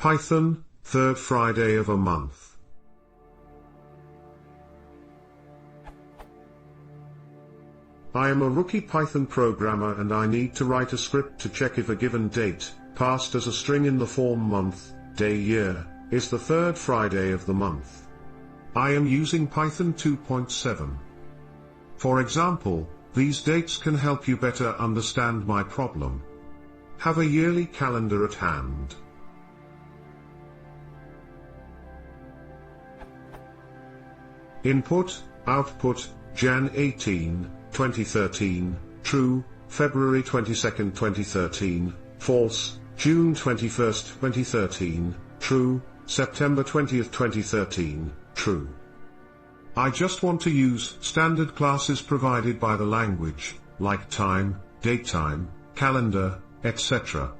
Python, third Friday of a month. I am a rookie Python programmer and I need to write a script to check if a given date, passed as a string in the form month, day, year, is the third Friday of the month. I am using Python 2.7. For example, these dates can help you better understand my problem. Have a yearly calendar at hand. Input, output, Jan 18, 2013, true, February 22, 2013, false, June 21, 2013, true, September 20, 2013, true. I just want to use standard classes provided by the language, like time, datetime, calendar, etc.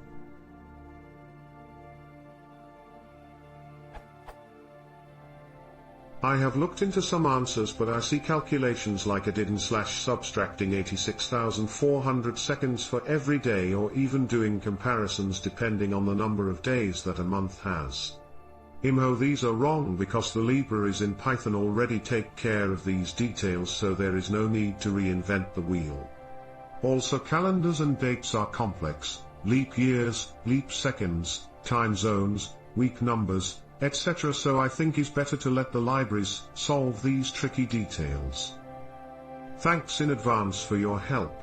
I have looked into some answers, but I see calculations like adding/subtracting 86,400 seconds for every day, or even doing comparisons depending on the number of days that a month has. These are wrong because the libraries in Python already take care of these details, so there is no need to reinvent the wheel. Also, calendars and dates are complex: leap years, leap seconds, time zones, week numbers, etc. So I think it's better to let the libraries solve these tricky details. Thanks in advance for your help.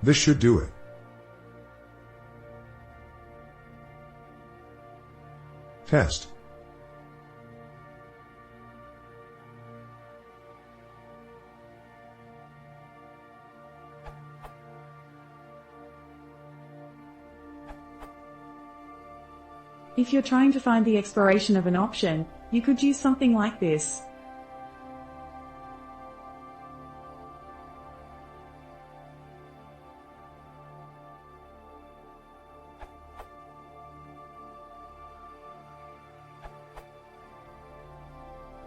This should do it. Test. If you're trying to find the expiration of an option, you could use something like this.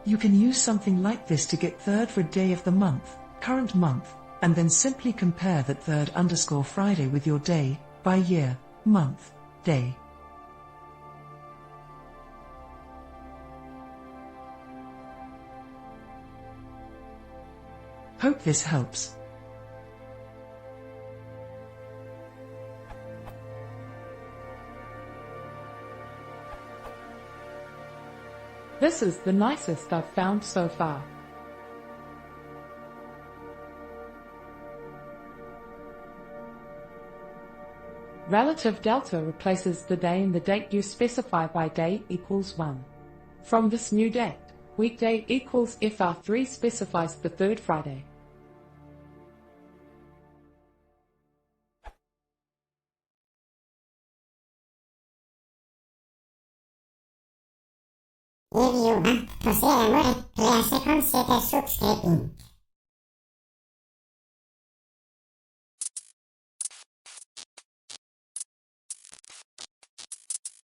You can use something like this to get third for day of the month, current month, and then simply compare that third_Friday with your day, by year, month, day. Hope this helps. This is the nicest I've found so far. Relative delta replaces the day and the date you specify by day equals 1. From this new date, weekday equals FR3 specifies the third Friday. I videoene plasserer jeg må det, leser kanskje til subscribing.